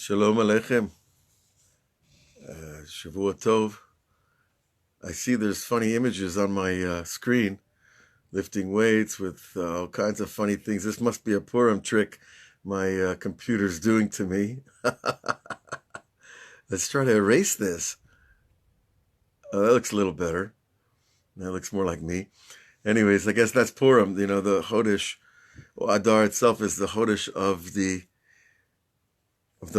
Shalom Aleichem. Shavua Tov. I see there's funny images on my screen, lifting weights with all kinds of funny things. This must be a Purim trick my computer's doing to me. Let's try to erase this. Oh, that looks a little better. That looks more like me. Anyways, I guess that's Purim. You know, the Chodesh, Adar itself is the Chodesh of the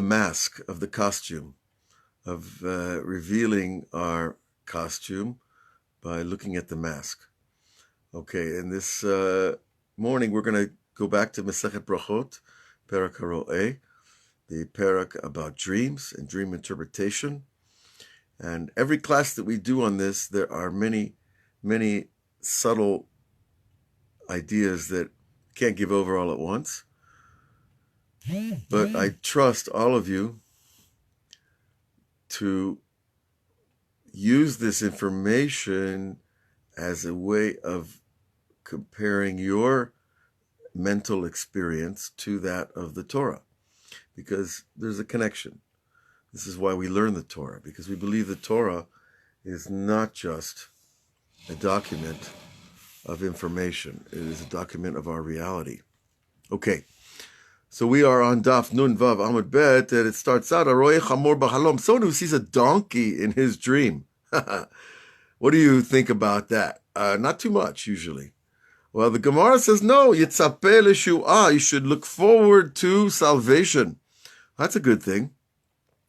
mask, of the costume, of revealing our costume by looking at the mask. Okay, and this morning we're going to go back to Masechet Berachot, Perek HaRoeh, the Perek about dreams and dream interpretation. And every class that we do on this, there are many, many subtle ideas that can't give over all at once. But I trust all of you to use this information as a way of comparing your mental experience to that of the Torah, because there's a connection. This is why we learn the Torah, because we believe the Torah is not just a document of information. It is a document of our reality. Okay. So we are on Daf Nun Vav Amud Bet, and it starts out, Aroye Chamor B'Halom, someone who sees a donkey in his dream. What do you think about that? Not too much, usually. Well, the Gemara says, no, Yitzapeh L'Shu'ah, you should look forward to salvation. That's a good thing.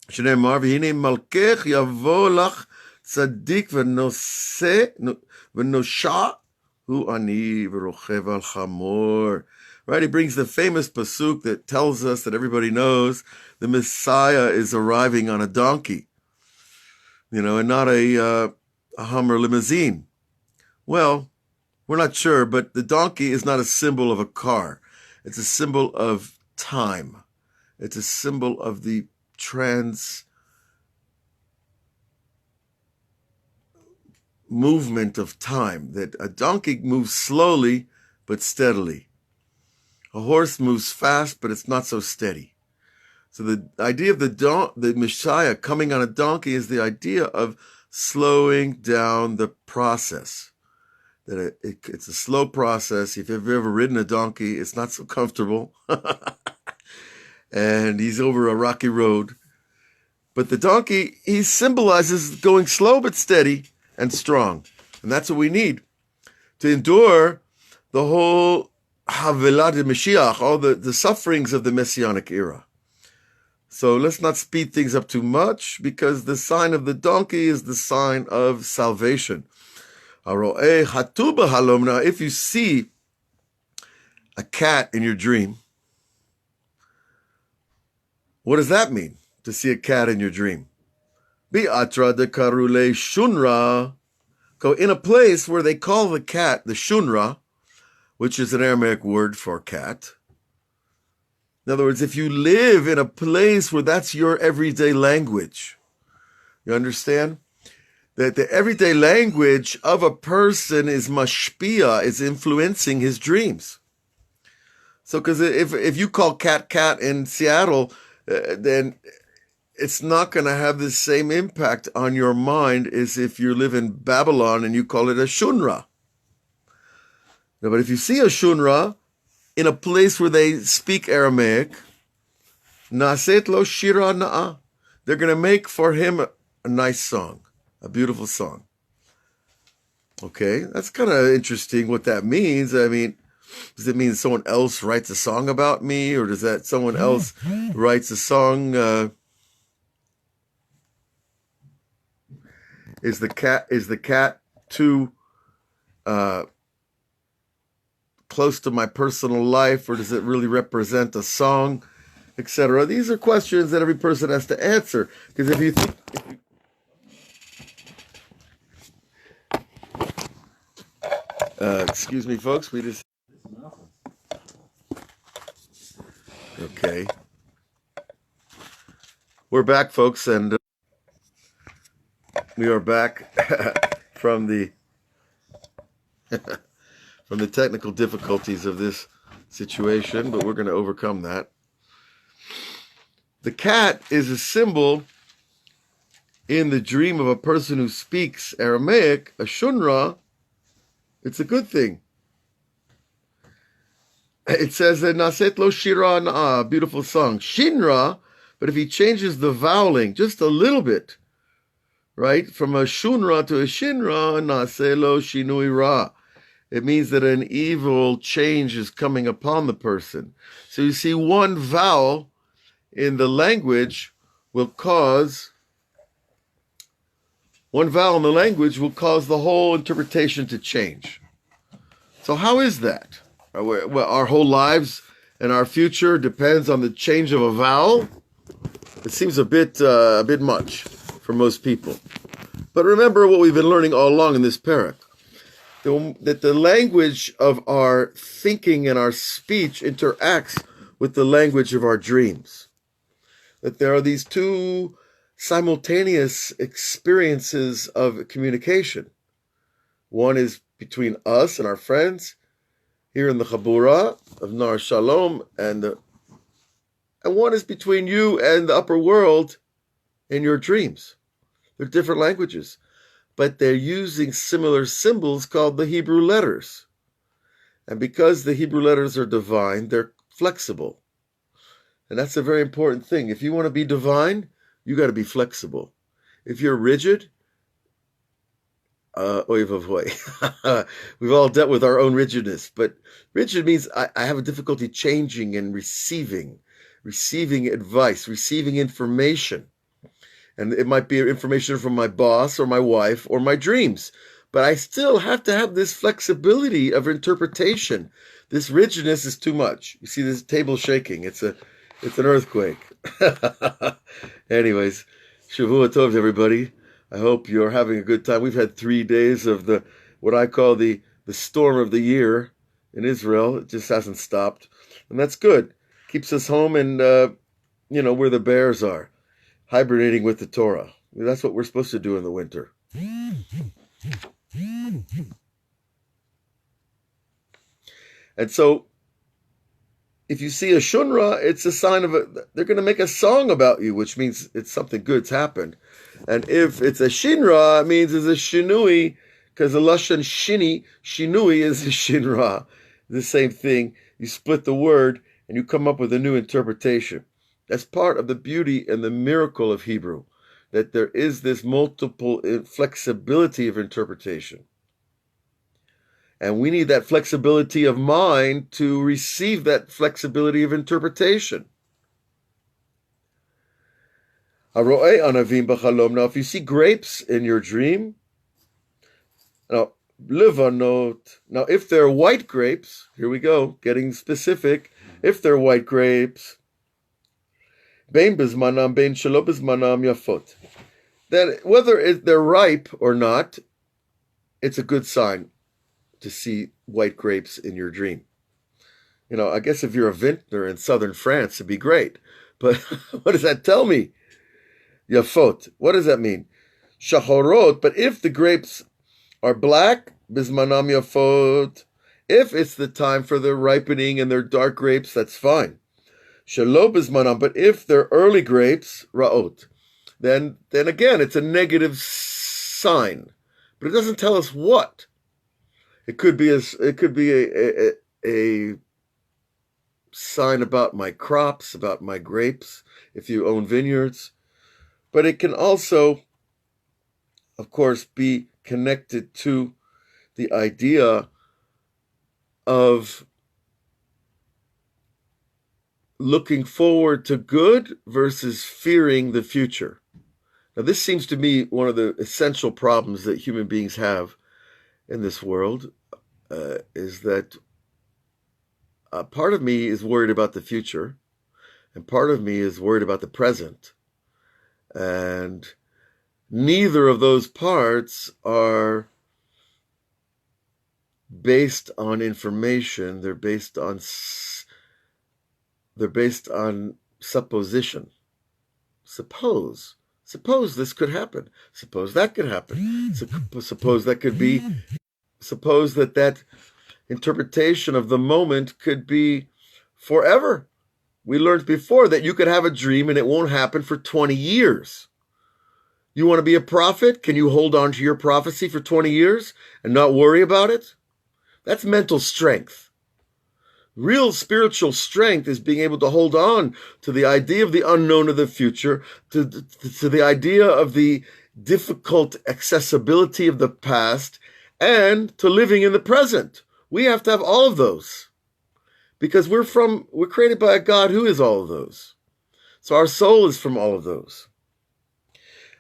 Shneimar v'hinei malkech yavo lach tzaddik v'nosha hu ani v'rochev al chamor. Right, he brings the famous pasuk that tells us, that everybody knows, the Messiah is arriving on a donkey, you know, and not a Hummer limousine. Well, we're not sure, but the donkey is not a symbol of a car. It's a symbol of time. It's a symbol of the movement of time, that a donkey moves slowly but steadily. A horse moves fast, but it's not so steady. So the idea of the Messiah coming on a donkey is the idea of slowing down the process. That it's a slow process. If you've ever ridden a donkey, it's not so comfortable. And he's over a rocky road. But the donkey, he symbolizes going slow but steady and strong. And that's what we need to endure the whole Havilah de Mashiach, all the sufferings of the Messianic era. So let's not speed things up too much, because the sign of the donkey is the sign of salvation. Now, if you see a cat in your dream, what does that mean, to see a cat in your dream? Bi'atra de karule shunra. Go in a place where they call the cat the shunra, which is an Aramaic word for cat. In other words, if you live in a place where that's your everyday language, you understand? That the everyday language of a person is mashpia, is influencing his dreams. So, because if you call cat in Seattle, then it's not going to have the same impact on your mind as if you live in Babylon and you call it a shunra. No, but if you see a shunra in a place where they speak Aramaic, naset lo shira na'a, they're going to make for him a nice song, a beautiful song. Okay, that's kind of interesting what that means. I mean, does it mean someone else writes a song about me, or does that someone else writes a song? Is the cat too close to my personal life, or does it really represent a song, etc.? These are questions that every person has to answer. Because if you think, excuse me, folks, we just, okay, we're back, folks, and we are back from the technical difficulties of this situation, but we're going to overcome that. the cat is a symbol in the dream of a person who speaks Aramaic, a shunra. It's a good thing. It says that Naset lo shira na'a, beautiful song. Shinra, but if he changes the voweling just a little bit, right, from a shunra to a shinra, Nase lo shinui ra. It means that an evil change is coming upon the person. So you see, one vowel in the language will cause the whole interpretation to change. So how is that? Well, our whole lives and our future depends on the change of a vowel. It seems a bit much for most people. But remember what we've been learning all along in this perek, that the language of our thinking and our speech interacts with the language of our dreams. That there are these two simultaneous experiences of communication. One is between us and our friends here in the Chabura of Nar Shalom, and one is between you and the upper world in your dreams. They're different languages, but they're using similar symbols called the Hebrew letters. And because the Hebrew letters are divine, they're flexible. And that's a very important thing. If you want to be divine, you got to be flexible. If you're rigid, oy vavoy. We've all dealt with our own rigidness, but rigid means I have a difficulty changing and receiving advice, receiving information. And it might be information from my boss or my wife or my dreams, but I still have to have this flexibility of interpretation. This rigidness is too much. You see this table shaking. It's an earthquake. Anyways, Shavua Tov, everybody. I hope you're having a good time. We've had 3 days of what I call the storm of the year in Israel. It just hasn't stopped. And that's good. Keeps us home and, where the bears are, hibernating with the Torah. That's what we're supposed to do in the winter. And so, if you see a shunra, it's a sign of they're going to make a song about you, which means it's something good's happened. And if it's a shinra, it means it's a shinui, because the lashon shinui is a shinra. The same thing. You split the word and you come up with a new interpretation. That's part of the beauty and the miracle of Hebrew, that there is this multiple flexibility of interpretation. And we need that flexibility of mind to receive that flexibility of interpretation. Now, if you see grapes in your dream, now if they're white grapes, here we go, getting specific. If they're white grapes, then whether they're ripe or not, it's a good sign to see white grapes in your dream. I guess if you're a vintner in southern France, it'd be great. But what does that tell me? Yafot. What does that mean? Shachorot. But if the grapes are black, bismanam yafot. If it's the time for their ripening and they're dark grapes, that's fine. Shelo bismanam. But if they're early grapes, raot, then again, it's a negative sign. But it doesn't tell us what. It could be a sign about my crops, about my grapes, if you own vineyards. But it can also, of course, be connected to the idea of looking forward to good versus fearing the future. Now, this seems to me one of the essential problems that human beings have in this world, is that part of me is worried about the future, and part of me is worried about the present. And neither of those parts are based on information. They're based on supposition. Suppose this could happen. Suppose that could happen. Suppose that could be. Suppose that interpretation of the moment could be forever. We learned before that you could have a dream and it won't happen for 20 years. You want to be a prophet? Can you hold on to your prophecy for 20 years and not worry about it? That's mental strength. Real spiritual strength is being able to hold on to the idea of the unknown of the future, to the idea of the difficult accessibility of the past, and to living in the present. We have to have all of those because we're created by a God who is all of those. So our soul is from all of those.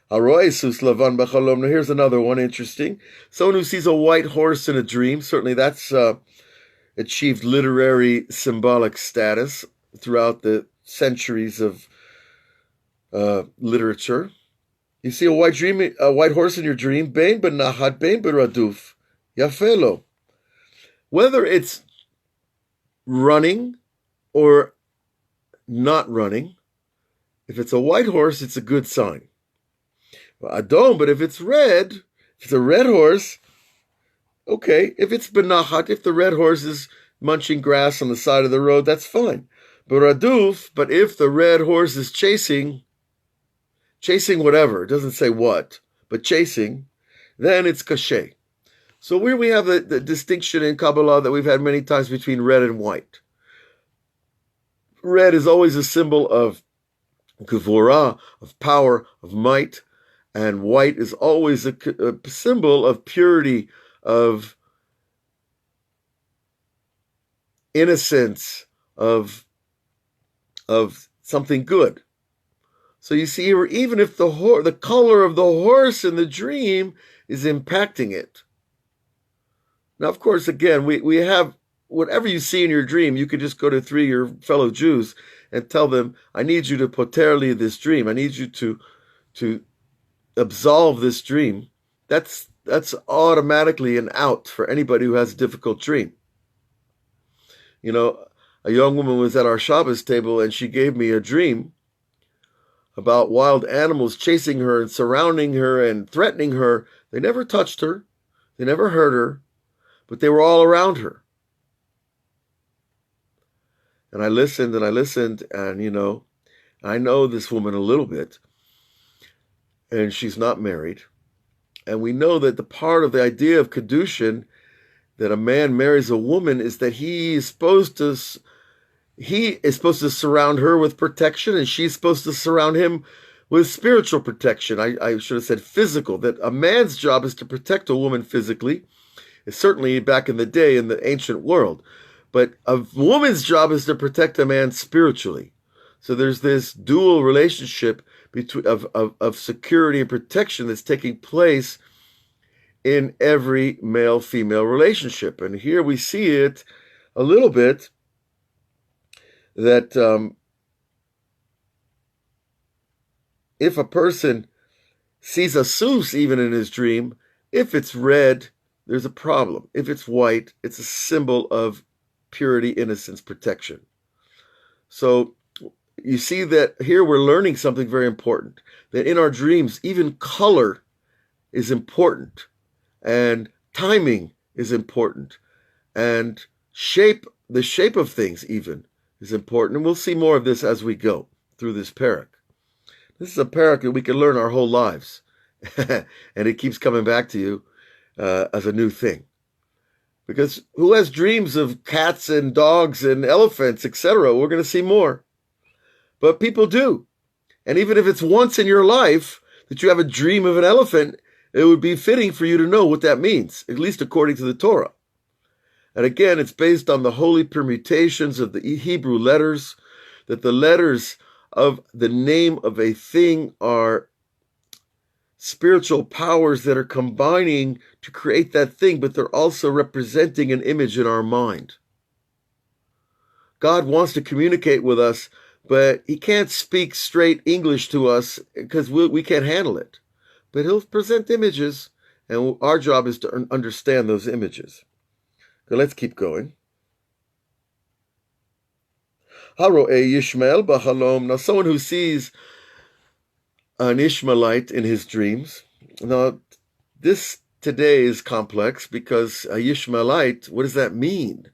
Now here's another one interesting. Someone who sees a white horse in a dream, certainly that's achieved literary symbolic status throughout the centuries of literature. You see a white horse in your dream, bein benachat, bein beraduf, yafelo. Whether it's running or not running, if it's a white horse, it's a good sign. Adom, but if it's red, if it's a red horse, okay. If it's benachat, if the red horse is munching grass on the side of the road, that's fine. Beraduf, but if the red horse is chasing whatever, it doesn't say what, but chasing, then it's kashay. So here we have the distinction in Kabbalah that we've had many times between red and white. Red is always a symbol of gevurah, of power, of might, and white is always a symbol of purity, of innocence, of something good. So you see here, even if the color of the horse in the dream is impacting it. Now, of course, again, we have whatever you see in your dream, you could just go to 3 of your fellow Jews and tell them, I need you to poterli this dream. I need you to absolve this dream. That's automatically an out for anybody who has a difficult dream. You know, a young woman was at our Shabbos table and she gave me a dream about wild animals chasing her and surrounding her and threatening her. They never touched her. They never hurt her, but they were all around her. And I listened, and, you know, I know this woman a little bit, and she's not married. And we know that the part of the idea of Kedushin, that a man marries a woman, is that he is supposed to surround her with protection, and she's supposed to surround him with spiritual protection. I should have said physical, that a man's job is to protect a woman physically. It's certainly back in the day in the ancient world. But a woman's job is to protect a man spiritually. So there's this dual relationship of security and protection that's taking place in every male-female relationship. And here we see it a little bit that if a person sees a soos even in his dream, if it's red, there's a problem. If it's white, it's a symbol of purity, innocence, protection. So you see that here we're learning something very important, that in our dreams, even color is important, and timing is important, and the shape of things even is important. And we'll see more of this as we go through this perek. This is a perek that we can learn our whole lives, and it keeps coming back to you as a new thing. Because who has dreams of cats and dogs and elephants, etc.? We're going to see more. But people do. And even if it's once in your life that you have a dream of an elephant, it would be fitting for you to know what that means, at least according to the Torah. And again, it's based on the holy permutations of the Hebrew letters, that the letters of the name of a thing are spiritual powers that are combining to create that thing, but they're also representing an image in our mind. God wants to communicate with us, but he can't speak straight English to us because we can't handle it. But he'll present images, and our job is to understand those images. So let's keep going. Haroeh Yishmael b'chalom. Now, someone who sees an Ishmaelite in his dreams. Now, this today is complex because a Ishmaelite, what does that mean?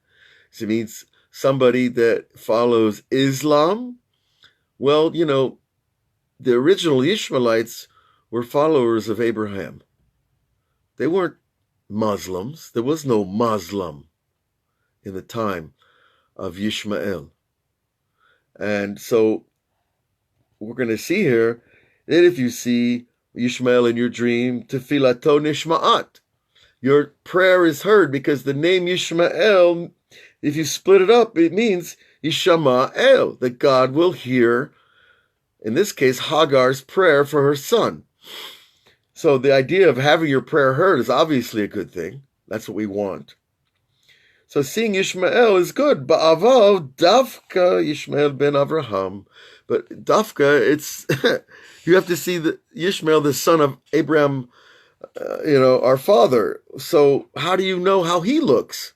It means somebody that follows Islam? Well, the original Ishmaelites were followers of Abraham. They weren't Muslims. There was no Muslim in the time of Yishmael. And so we're going to see here that if you see Yishmael in your dream, tefilato nishma'at, your prayer is heard, because the name Yishmael, if you split it up, it means Yishama'el, that God will hear, in this case, Hagar's prayer for her son. So the idea of having your prayer heard is obviously a good thing. That's what we want. So seeing Yishmael is good. Ba'aval dafka Yishmael ben Avraham. But dafka, it's you have to see the Yishmael, the son of Abraham, our father. So how do you know how he looks?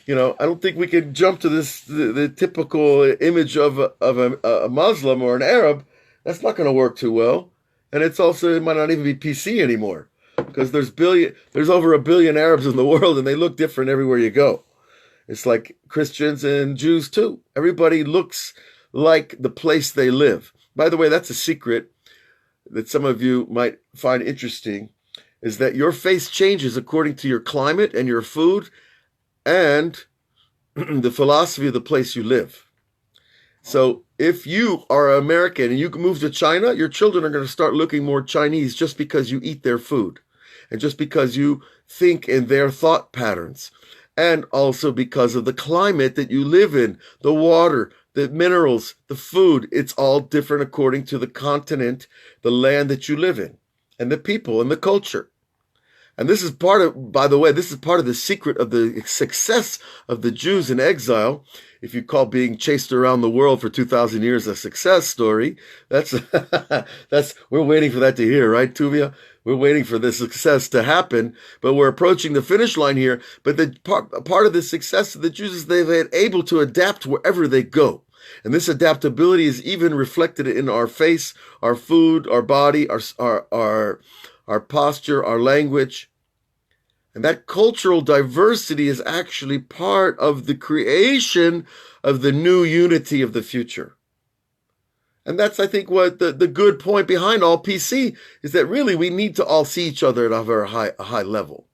I don't think we could jump to this the typical image of a Muslim or an Arab. That's not going to work too well. And it might not even be PC anymore, because there's over 1 billion Arabs in the world, and they look different everywhere you go. It's like Christians and Jews too. Everybody looks like the place they live. By the way, that's a secret that some of you might find interesting, is that your face changes according to your climate and your food and the philosophy of the place you live. So if you are American and you move to China, your children are going to start looking more Chinese just because you eat their food, and just because you think in their thought patterns, and also because of the climate that you live in, the water, the minerals, the food. It's all different according to the continent, the land that you live in, and the people and the culture. And this is part of, by the way, this is part of the secret of the success of the Jews in exile. If you call being chased around the world for 2,000 years a success story, we're waiting for that to hear, right, Tuvia? We're waiting for the success to happen, but we're approaching the finish line here. But the part of the success of the Jews is they've been able to adapt wherever they go. And this adaptability is even reflected in our face, our food, our body, our posture, our language. And that cultural diversity is actually part of the creation of the new unity of the future. And that's, I think, what the good point behind all PC is, that really we need to all see each other at a very high level.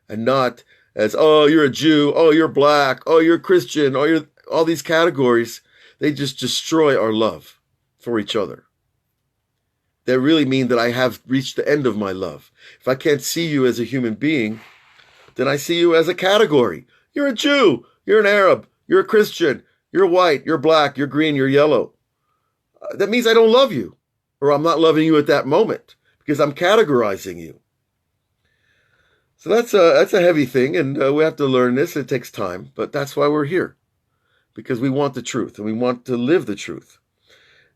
And not as, oh, you're a Jew, oh, you're black, oh, you're Christian, oh, you're all these categories. They just destroy our love for each other. That really mean that I have reached the end of my love. If I can't see you as a human being, then I see you as a category. You're a Jew, you're an Arab, you're a Christian, you're white, you're black, you're green, you're yellow. That means I don't love you, or I'm not loving you at that moment, because I'm categorizing you. So that's a heavy thing, and we have to learn this. It takes time, but that's why we're here, because we want the truth, and we want to live the truth.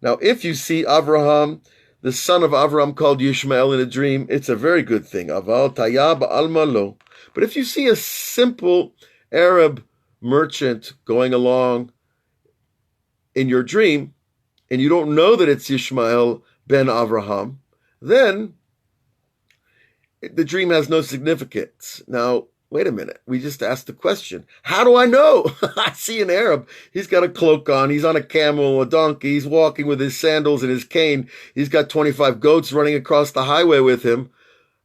Now, if you see Avraham, the son of Avraham, called Yishmael, in a dream, it's a very good thing. Aval tayab al-malo. But if you see a simple Arab merchant going along in your dream, and you don't know that it's Yishmael ben Avraham, then the dream has no significance. Now, wait a minute. We just asked the question. How do I know? I see an Arab. He's got a cloak on. He's on a camel, a donkey. He's walking with his sandals and his cane. He's got 25 goats running across the highway with him.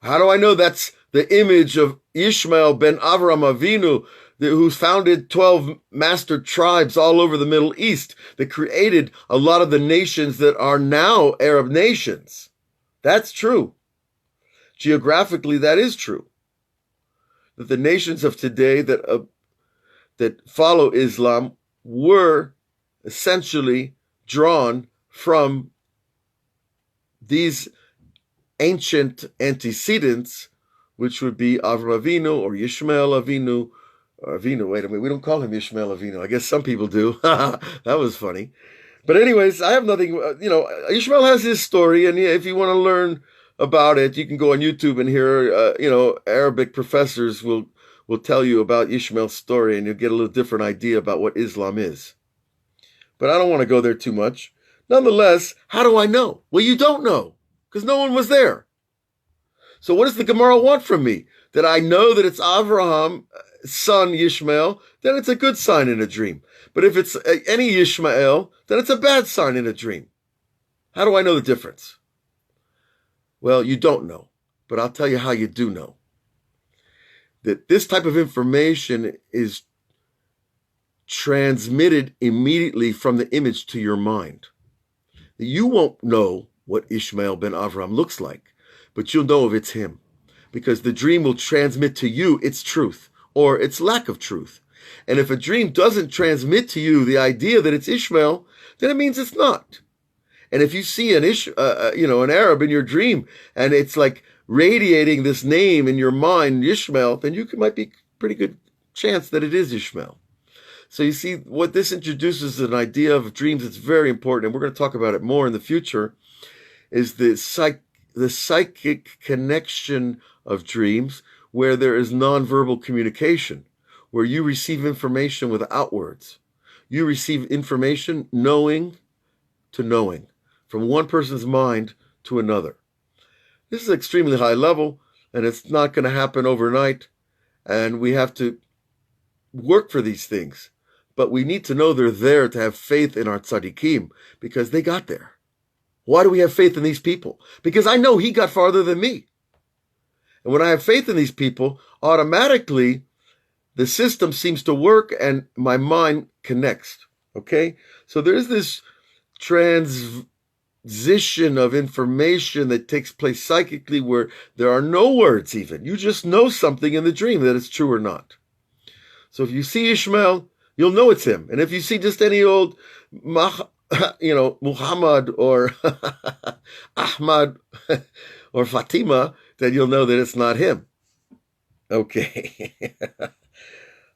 How do I know that's the image of Ishmael ben Avraham Avinu, who founded 12 master tribes all over the Middle East, that created a lot of the nations that are now Arab nations? That's true. Geographically, that is true. That the nations of today that follow Islam were essentially drawn from these ancient antecedents, which would be Avraham Avinu or Yishmael Avinu. Or Avinu, wait a minute, we don't call him Yishmael Avinu. I guess some people do. That was funny. But anyways, I have nothing, Yishmael has his story, and if you want to learn about it, you can go on YouTube and hear, Arabic professors will tell you about Ishmael's story, and you'll get a little different idea about what Islam is. But I don't want to go there too much. Nonetheless, how do I know? Well, you don't know, because no one was there. So what does the Gemara want from me? that I know that it's Avraham, son Yishmael, then it's a good sign in a dream. But if it's any Yishmael, then it's a bad sign in a dream. How do I know the difference? Well, you don't know, but I'll tell you how you do know. That this type of information is transmitted immediately from the image to your mind. You won't know what Ishmael ben Avraham looks like, but you'll know if it's him, because the dream will transmit to you its truth or its lack of truth. And if a dream doesn't transmit to you the idea that it's Ishmael, then it means it's not. And if you see an Arab in your dream and it's like radiating this name in your mind, Ishmael, then you might be pretty good chance that it is Ishmael. So you see, what this introduces an idea of dreams that's very important, and we're going to talk about it more in the future, is the psychic connection of dreams where there is nonverbal communication, where you receive information without words. You receive information knowing to knowing, from one person's mind to another. This is extremely high level, and it's not going to happen overnight, and we have to work for these things. But we need to know they're there to have faith in our tzaddikim, because they got there. Why do we have faith in these people? Because I know he got farther than me. And when I have faith in these people, automatically the system seems to work and my mind connects. Okay? So there's this transition of information that takes place psychically where there are no words even. You just know something in the dream that it's true or not. So if you see Ishmael, you'll know it's him. And if you see just any old, Muhammad or Ahmad or Fatima, then you'll know that it's not him. Okay.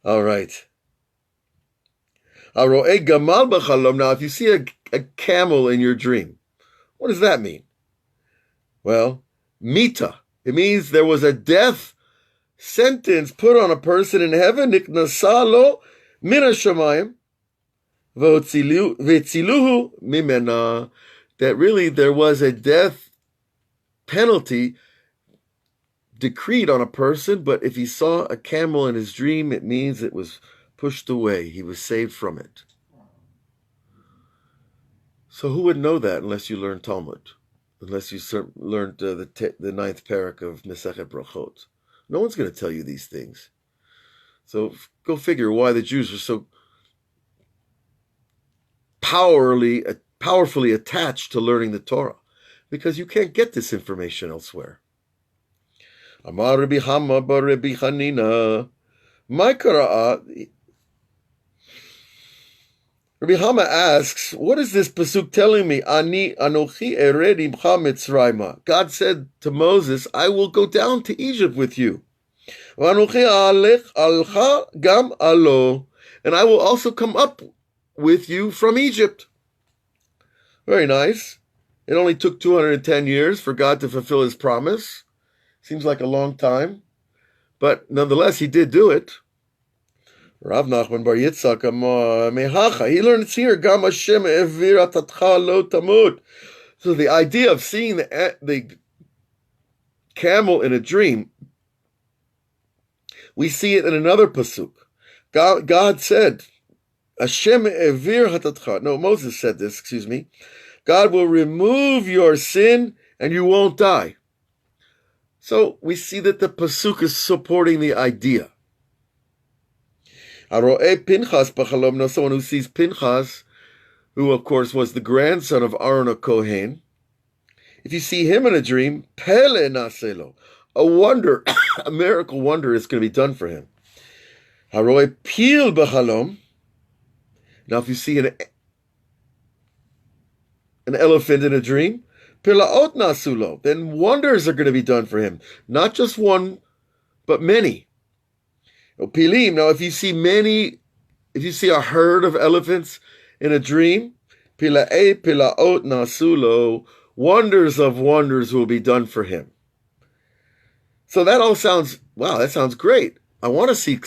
All right. Now, if you see a camel in your dream, what does that mean? Well, mita. It means there was a death sentence put on a person in heaven, niknasalo min hashamayim, v'etziluhu mimena, that really there was a death penalty decreed on a person, but if he saw a camel in his dream, it means it was pushed away. He was saved from it. So who would know that unless you learn Talmud? Unless you learned the ninth Perek of Masechet Berachot? No one's going to tell you these things. So go figure why the Jews are so powerfully attached to learning the Torah. Because you can't get this information elsewhere. Amar Rabbi Hama bar Rabbi Hanina. My Qira'ah. Rabbi Hama asks, what is this pasuk telling me? Ani anochi ered imcha Mitzrayma. God said to Moses, I will go down to Egypt with you. V'anochi alech alcha gam alo. And I will also come up with you from Egypt. Very nice. It only took 210 years for God to fulfill his promise. Seems like a long time. But nonetheless, he did do it. Rav Nachman bar Yitzchak mehacha. He learned it's here. Gam Hashem evir atatcha lo tamut. So the idea of seeing the camel in a dream, we see it in another pasuk. God said, Hashem evir hatatcha. No, Moses said this, excuse me. God will remove your sin and you won't die. So we see that the pasuk is supporting the idea. Aroeh Pinchas b'chalom. Now someone who sees Pinchas, who of course was the grandson of Aaron HaKohen, if you see him in a dream, Pele naselo, a wonder, a miracle wonder is going to be done for him. Aroeh Pil b'chalom. Now if you see an elephant in a dream, Pilaot nasulo, then wonders are going to be done for him. Not just one, but many. Pilim, now if you see a herd of elephants in a dream, Pilae pilaot nasulo, wonders of wonders will be done for him. So that all sounds, wow, that sounds great. I want to see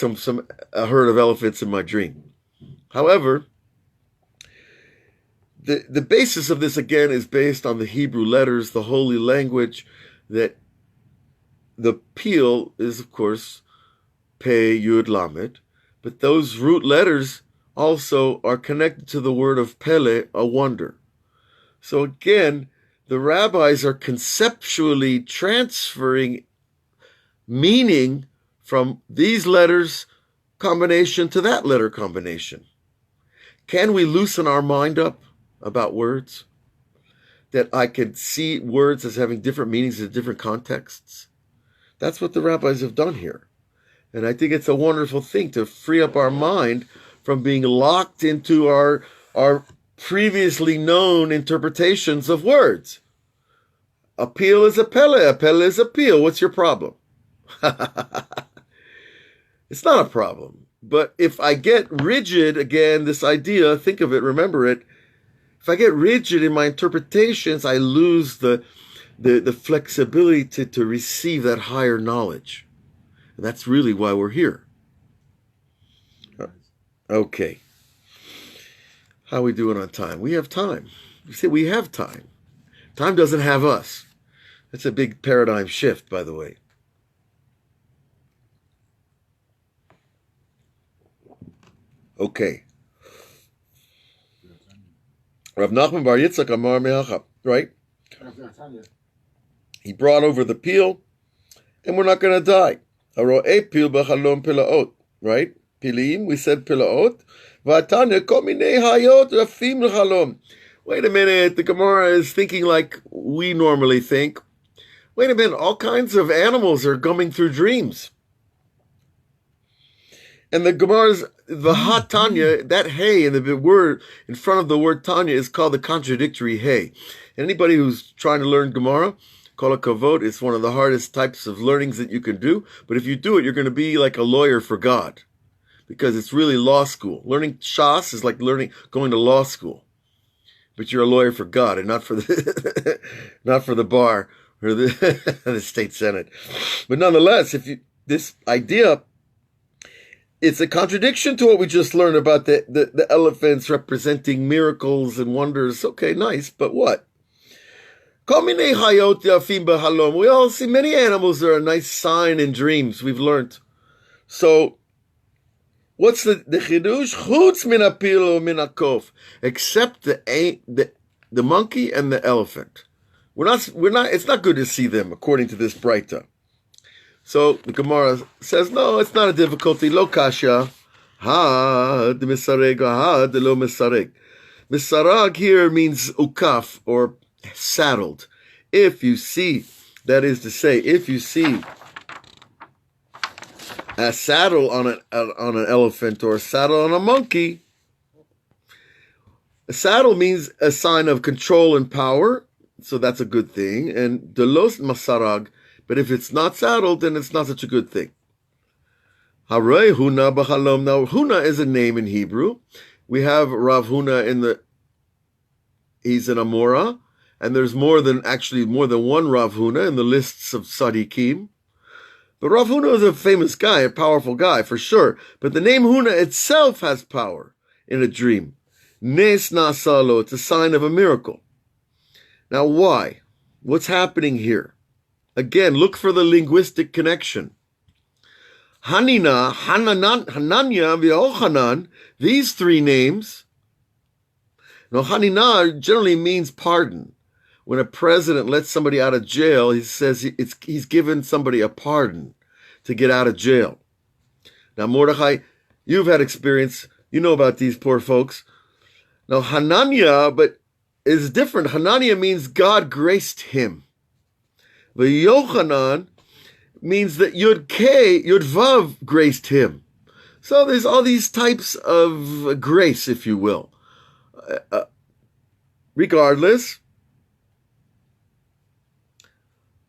a herd of elephants in my dream. However, the basis of this, again, is based on the Hebrew letters, the holy language, that the peel is, of course, Pe, Yud, Lamed, but those root letters also are connected to the word of Pele, a wonder. So again, the rabbis are conceptually transferring meaning from these letters combination to that letter combination. Can we loosen our mind up about words? That I could see words as having different meanings in different contexts? That's what the rabbis have done here. And I think it's a wonderful thing to free up our mind from being locked into our previously known interpretations of words. A peel is a pele is a peel. What's your problem? It's not a problem. But if I get rigid, again, this idea, think of it, remember it, if I get rigid in my interpretations, I lose the flexibility to receive that higher knowledge. And that's really why we're here. Okay. How are we doing on time? We have time. You see, we have time. Time doesn't have us. That's a big paradigm shift, by the way. Okay. Rav Nachman Bar Yitzchak Amar Me'acha, right? He brought over the peel, and we're not going to die. Haroeh pil b'chalom pilaot, right? Pilim, we said pilaot. V'atanya kol minei hayot rafim l'chalom. Wait a minute, the Gemara is thinking like we normally think. Wait a minute, all kinds of animals are coming through dreams. And the Gemara's, the ha-tanya, that hey in the word, in front of the word tanya is called the contradictory hey. Anybody who's trying to learn Gemara, kol hakavod, it's one of the hardest types of learnings that you can do. But if you do it, you're going to be like a lawyer for God. Because it's really law school. Learning Shas is like going to law school. But you're a lawyer for God and not for the, not for the bar or the state senate. But nonetheless, this idea, it's a contradiction to what we just learned about the elephants representing miracles and wonders. Okay, nice, but what? We all see many animals that are a nice sign in dreams, we've learned. So, what's the chidush? Chutz min apil min akof, except the monkey and the elephant. We're not. It's not good to see them, according to this Breita. So the Gemara says, no, it's not a difficulty. Lo kasha, ha de misareg, ha de lo misareg. Misarag here means ukaf or saddled. If you see, that is to say, if you see a saddle on an elephant or a saddle on a monkey, a saddle means a sign of control and power, so that's a good thing. And delos masarag, but if it's not saddled, then it's not such a good thing. Harei Huna b'chalom. Now, Huna is a name in Hebrew. We have Rav Huna he's an Amora, and there's more than one Rav Huna in the lists of Tzadikim. But Rav Huna is a famous guy, a powerful guy, for sure. But the name Huna itself has power in a dream. Nes nasalo, it's a sign of a miracle. Now, why? What's happening here? Again, look for the linguistic connection. Hanina, Hananya, V'Yochanan, these three names. Now, Hanina generally means pardon. When a president lets somebody out of jail, he says he's given somebody a pardon to get out of jail. Now, Mordechai, you've had experience. You know about these poor folks. Now, Hananya, but is different. Hananya means God graced him. The Yochanan means that Yud Vav graced him. So there's all these types of grace, if you will. Regardless,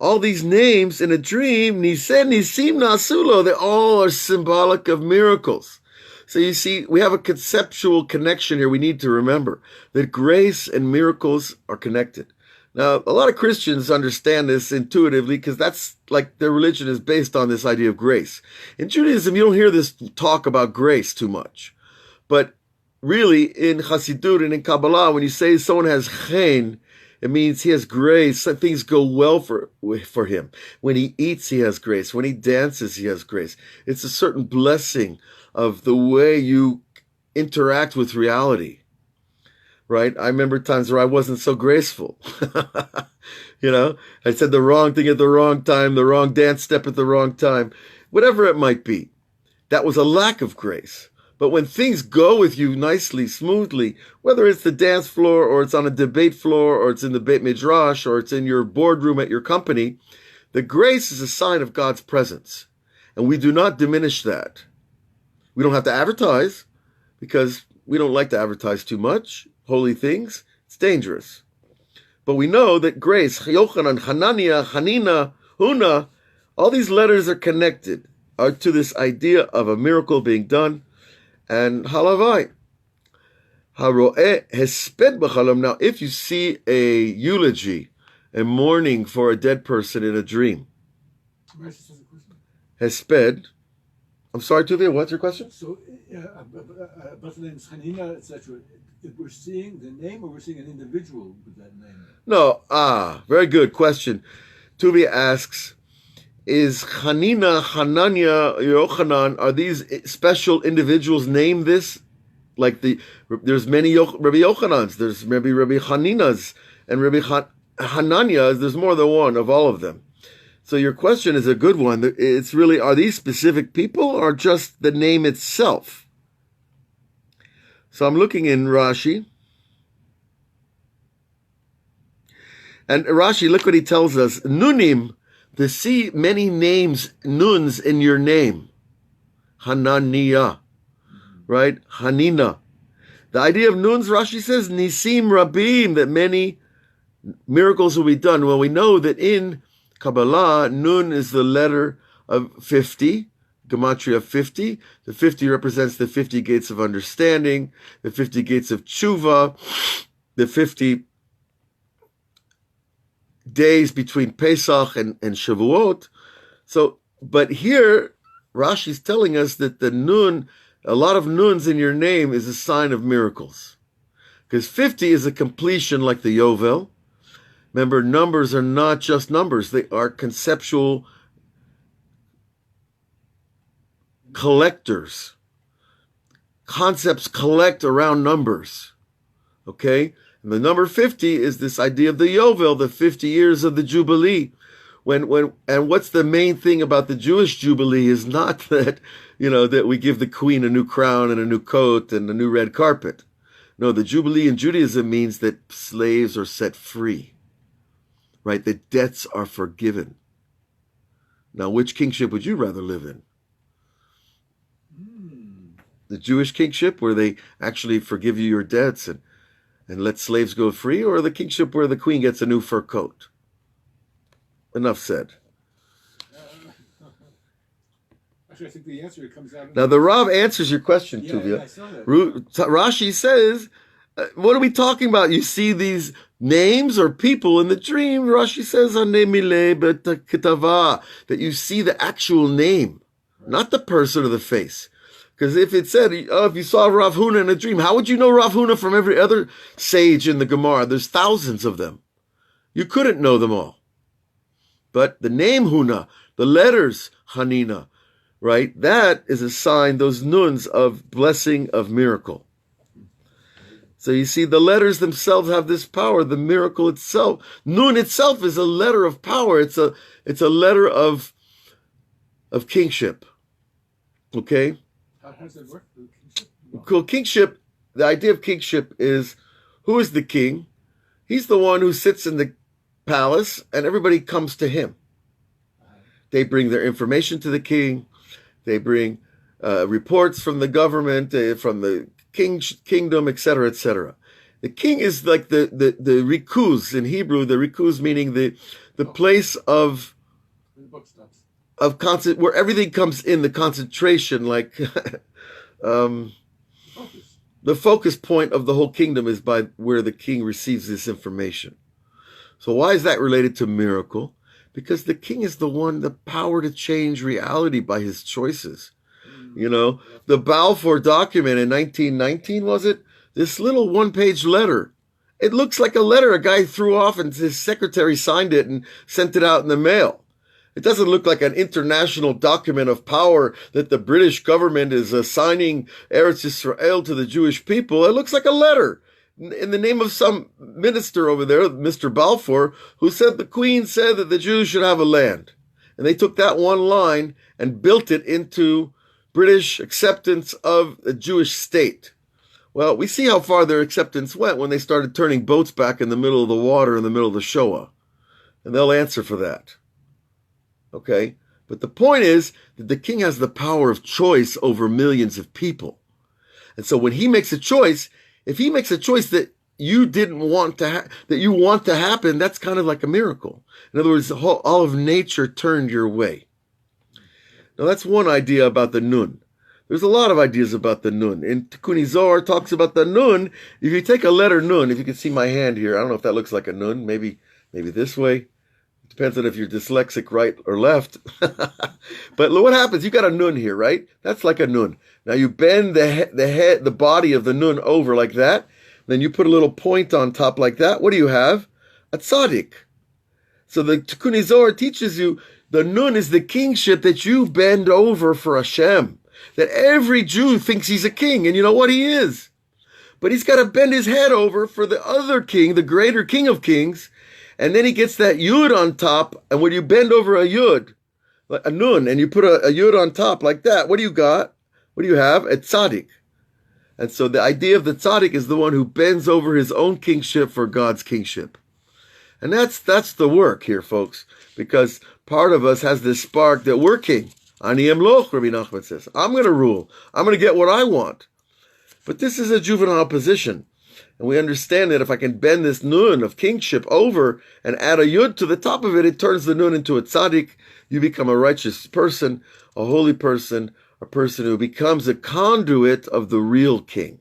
all these names in a dream, Nisen, Nisim, Nasulo, they all are symbolic of miracles. So you see, we have a conceptual connection here we need to remember, that grace and miracles are connected. Now, a lot of Christians understand this intuitively because that's like their religion is based on this idea of grace. In Judaism, you don't hear this talk about grace too much. But really, in Chassidut and in Kabbalah, when you say someone has chen, It means he has grace. Things go well for him. When he eats, he has grace. When he dances, he has grace. It's a certain blessing of the way you interact with reality, right? I remember times where I wasn't so graceful. I said the wrong thing at the wrong time, the wrong dance step at the wrong time, whatever it might be. That was a lack of grace. But when things go with you nicely, smoothly, whether it's the dance floor or it's on a debate floor or it's in the Beit Midrash or it's in your boardroom at your company, the grace is a sign of God's presence. And we do not diminish that. We don't have to advertise because we don't like to advertise too much. Holy things, it's dangerous. But we know that grace, Yochanan, Hananiah, Hanina, Huna, all these letters are connected to this idea of a miracle being done. And halavai, haroeh hesped b'chalam. Now, if you see a eulogy, a mourning for a dead person in a dream, hesped. I'm sorry, Tuvia, what's your question? So, about the names Hanina, etc. If we're seeing the name or we're seeing an individual with that name? No, very good question. Tuvia asks, is Hanina, Hanania, Yochanan, are these special individuals named this? Like there's many Rabbi Yochanans, there's maybe Rabbi Haninas, and Rabbi Hananias, there's more than one of all of them. So your question is a good one. It's really, are these specific people or just the name itself? So I'm looking in Rashi. And Rashi, look what he tells us. Nunim, to see many names, nuns in your name. Hananiah, right? Hanina. The idea of nuns, Rashi says, nisim rabim, that many miracles will be done. Well, we know that in Kabbalah, nun is the letter of 50, gematria 50. The 50 represents the 50 gates of understanding, the 50 gates of tshuva, the 50 days between Pesach and Shavuot. So, but here, Rashi's telling us that the nun, a lot of nuns in your name is a sign of miracles. Because 50 is a completion like the Yovel. Remember, numbers are not just numbers. They are conceptual collectors. Concepts collect around numbers. Okay? And the number 50 is this idea of the Yovel, the 50 years of the Jubilee. And what's the main thing about the Jewish Jubilee is not that, that we give the queen a new crown and a new coat and a new red carpet. No, the Jubilee in Judaism means that slaves are set free, right? The debts are forgiven. Now, which kingship would you rather live in? The Jewish kingship where they actually forgive you your debts and let slaves go free, or the kingship where the queen gets a new fur coat? Enough said. Actually, I think the answer comes out. Now, the Rav answers your question, Tuvia. I saw that. Rashi says, what are we talking about? You see these names or people in the dream. Rashi says, that you see the actual name, not the person or the face. Because if it said, if you saw Rav Huna in a dream, how would you know Rav Huna from every other sage in the Gemara? There's thousands of them. You couldn't know them all. But the name Huna, the letters Hanina, right? That is a sign, those nuns, of blessing, of miracle. So you see, the letters themselves have this power, the miracle itself. Nun itself is a letter of power. It's a letter of kingship. Okay? How does that work? Cool. Kingship, the idea of kingship is, who is the king? He's the one who sits in the palace and everybody comes to him. They bring their information to the king. They bring reports from the government, from the kingdom, etc., etc. The king is like the rikuz in Hebrew. The rikuz meaning the place of where everything comes in, the concentration, like the focus point of the whole kingdom is by where the king receives this information. So why is that related to miracle? Because the king is the one, the power to change reality by his choices. The Balfour document in 1919, was it? This little one-page letter It looks like a letter a guy threw off and his secretary signed it and sent it out in the mail. It doesn't look like an international document of power that the British government is assigning Eretz Yisrael to the Jewish people. It looks like a letter in the name of some minister over there, Mr. Balfour, who said the Queen said that the Jews should have a land. And they took that one line and built it into British acceptance of a Jewish state. Well, we see how far their acceptance went when they started turning boats back in the middle of the water in the middle of the Shoah. And they'll answer for that. Okay? But the point is that the king has the power of choice over millions of people. And so when he makes a choice, if he makes a choice that you didn't want to that you want to happen, that's kind of like a miracle. In other words, all of nature turned your way. Now that's one idea about the Nun. There's a lot of ideas about the Nun. In Tikkun Zohar talks about the Nun. If you take a letter Nun, if you can see my hand here, I don't know if that looks like a Nun, maybe this way. It depends on if you're dyslexic, right or left. But look what happens. You got a Nun here, right? That's like a Nun. Now you bend the body of the Nun over like that. Then you put a little point on top like that. What do you have? A tzaddik. So the Tikkun Zohar teaches you the Nun is the kingship that you bend over for Hashem. That every Jew thinks he's a king, and you know what he is. But he's got to bend his head over for the other king, the greater king of kings, and then he gets that yud on top, and when you bend over a yud, a nun, and you put a yud on top like that, what do you got? What do you have? A tzaddik. And so the idea of the tzaddik is the one who bends over his own kingship for God's kingship. And that's the work here, folks, because part of us has this spark that we're king. Ani emloch, Rabbi Nachman says. I'm going to rule. I'm going to get what I want. But this is a juvenile position. And we understand that if I can bend this nun of kingship over and add a yud to the top of it, it turns the nun into a tzaddik. You become a righteous person, a holy person, a person who becomes a conduit of the real king.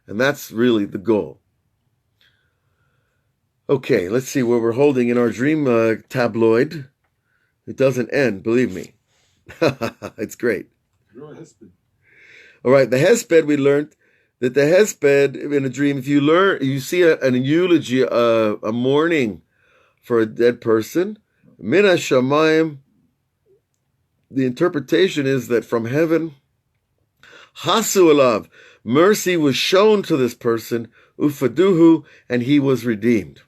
And that's really the goal. Okay, let's see where we're holding in our dream tabloid. It doesn't end, believe me. It's great. All right, the hesped, we learned that the hesped in a dream, if you see a eulogy, a mourning for a dead person, min hashamayim, the interpretation is that from heaven, hasu alav, mercy was shown to this person, ufaduhu, and he was redeemed.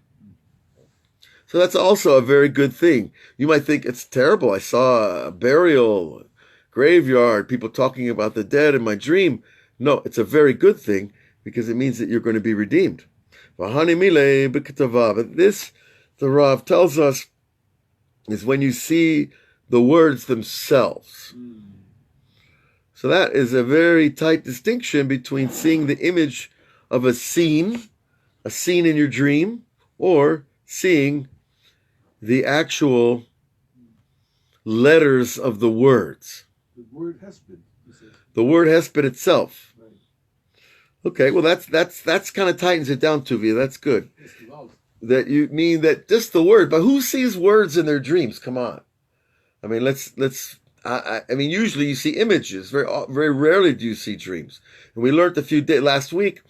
So that's also a very good thing. You might think it's terrible. I saw a burial, graveyard, people talking about the dead in my dream. No, it's a very good thing because it means that you're going to be redeemed. But this, the Rav tells us, is when you see the words themselves. So that is a very tight distinction between seeing the image of a scene in your dream, or seeing the actual letters of the words. The word hesped. The word hesped itself. Right. Okay, well that's kind of tightens it down, Tuvia. That's good. That you mean that just the word, but who sees words in their dreams? Come on. I mean, I mean, usually you see images. Very rarely do you see dreams. And we learned last week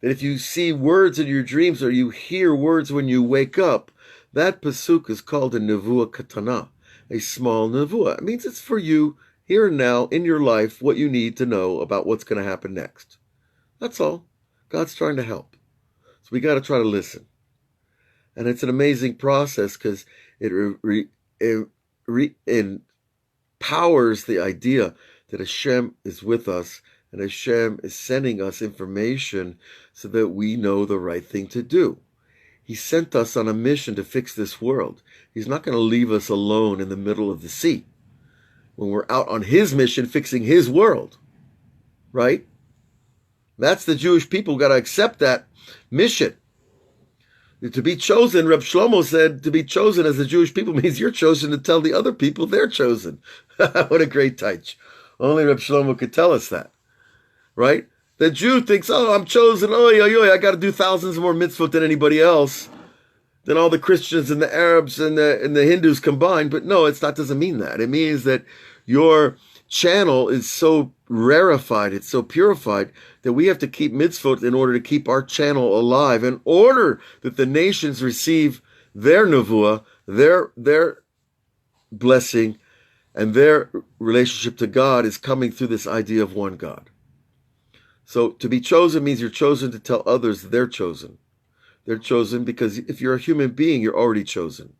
that if you see words in your dreams or you hear words when you wake up, that pasuk is called a nevuah katana, a small nevuah. It means it's for you here and now in your life what you need to know about what's going to happen next. That's all. God's trying to help. So we got to try to listen. And it's an amazing process because it empowers the idea that Hashem is with us and Hashem is sending us information so that we know the right thing to do. He sent us on a mission to fix this world. He's not going to leave us alone in the middle of the sea when we're out on his mission fixing his world. Right? That's the Jewish people got to accept that mission. To be chosen, Reb Shlomo said, to be chosen as the Jewish people means you're chosen to tell the other people they're chosen. What a great touch. Only Reb Shlomo could tell us that. Right? The Jew thinks, oh, I'm chosen. I got to do thousands more mitzvot than anybody else, than all the Christians and the Arabs and the Hindus combined. But no, doesn't mean that. It means that your channel is so rarefied, it's so purified that we have to keep mitzvot in order to keep our channel alive, in order that the nations receive their nevuah, their blessing, and their relationship to God is coming through this idea of one God. So to be chosen means you're chosen to tell others they're chosen. They're chosen because if you're a human being, you're already chosen.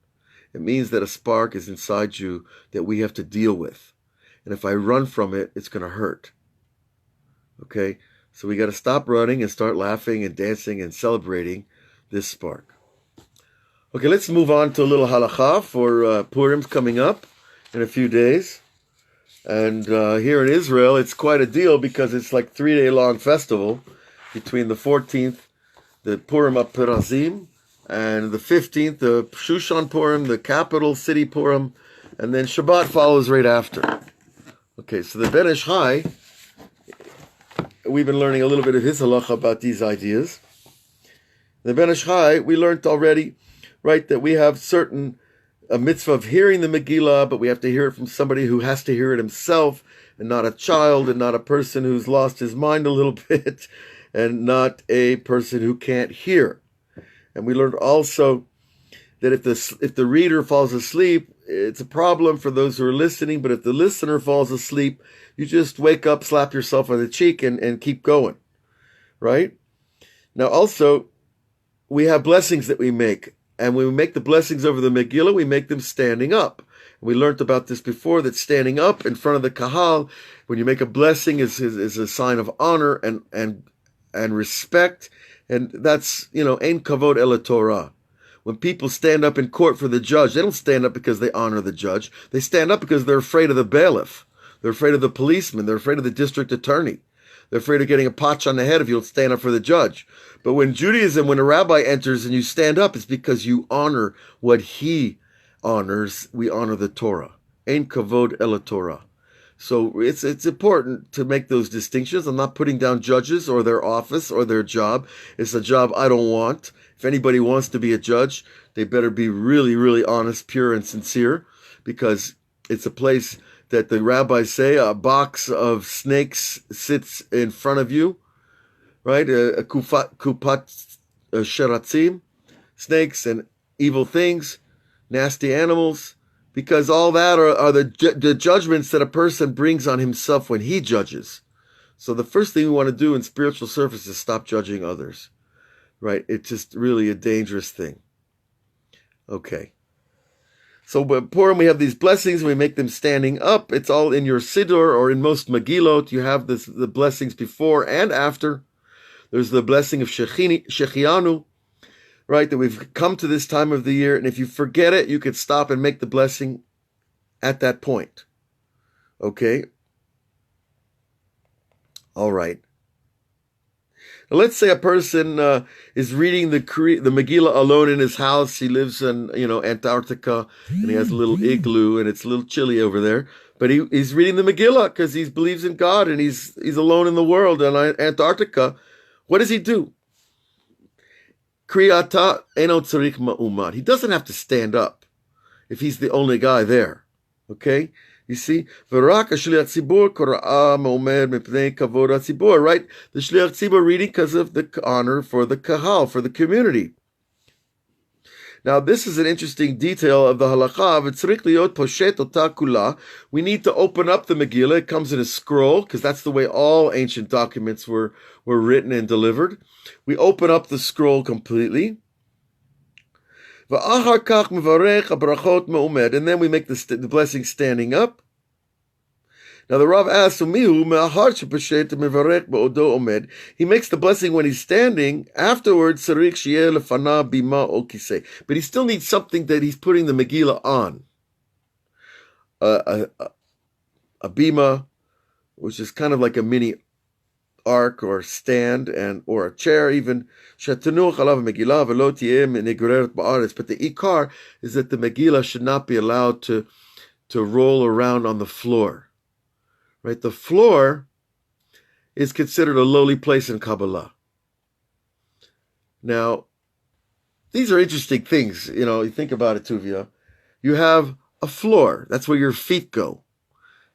It means that a spark is inside you that we have to deal with. And if I run from it, it's going to hurt. Okay? So we got to stop running and start laughing and dancing and celebrating this spark. Okay, let's move on to a little halakha for Purim's coming up in a few days. And here in Israel, it's quite a deal because it's like 3-day long festival between the 14th, the Purim of Perazim, and the 15th, the Shushan Purim, the capital city Purim, and then Shabbat follows right after. Okay, so the Ben Ish Chai, we've been learning a little bit of his halacha about these ideas. The Ben Ish Chai, we learned already, right, that we have a mitzvah of hearing the Megillah, but we have to hear it from somebody who has to hear it himself, and not a child, and not a person who's lost his mind a little bit, and not a person who can't hear. And we learned also that if the reader falls asleep, it's a problem for those who are listening, but if the listener falls asleep, you just wake up, slap yourself on the cheek, and keep going, right? Now also, we have blessings that we make. And when we make the blessings over the Megillah, we make them standing up. We learned about this before, that standing up in front of the Kahal, when you make a blessing, is a sign of honor and respect. And that's, ein kavod el Torah. When people stand up in court for the judge, they don't stand up because they honor the judge. They stand up because they're afraid of the bailiff. They're afraid of the policeman. They're afraid of the district attorney. They're afraid of getting a patch on the head if you'll stand up for the judge. But when Judaism, when a rabbi enters and you stand up, it's because you honor what he honors. We honor the Torah. Ein kavod el Torah. So it's important to make those distinctions. I'm not putting down judges or their office or their job. It's a job I don't want. If anybody wants to be a judge, they better be really, really honest, pure, and sincere, because it's a place that the rabbis say a box of snakes sits in front of you, right? A kupat sheratzim, snakes and evil things, nasty animals, because all that are the judgments that a person brings on himself when he judges. So the first thing we want to do in spiritual service is stop judging others, right? It's just really a dangerous thing. Okay. So but Purim, we have these blessings, we make them standing up. It's all in your Siddur, or in most Megillot, you have the blessings before and after. There's the blessing of Shechianu, right, that we've come to this time of the year, and if you forget it, you could stop and make the blessing at that point. Okay? All right. Now, let's say a person is reading the Megillah alone in his house. He lives in Antarctica, and he has a little igloo, and it's a little chilly over there. But he's reading the Megillah because he believes in God, and he's alone in the world in Antarctica. What does he do? Kriyata eno tzarich ma'umad. He doesn't have to stand up if he's the only guy there. Okay? You see, v'rak hashliach tzibur kora'ah ma'omed mipnei kavod hatzibur, right? The shliach tzibur reading because of the honor for the kahal, for the community. Now, this is an interesting detail of the halakha. V'tzarich liot poshet ota kula. We need to open up the Megillah. It comes in a scroll, because that's the way all ancient documents were written and delivered. We open up the scroll completely. And then we make the blessing standing up. Now the Rav asks, he makes the blessing when he's standing. Afterwards, but he still needs something that he's putting the Megillah on. A bima, which is kind of like a mini ark or stand, or a chair even. But the ikar is that the Megillah should not be allowed to roll around on the floor. Right? The floor is considered a lowly place in Kabbalah. Now, these are interesting things. You think about it, Tuvia. You have a floor. That's where your feet go.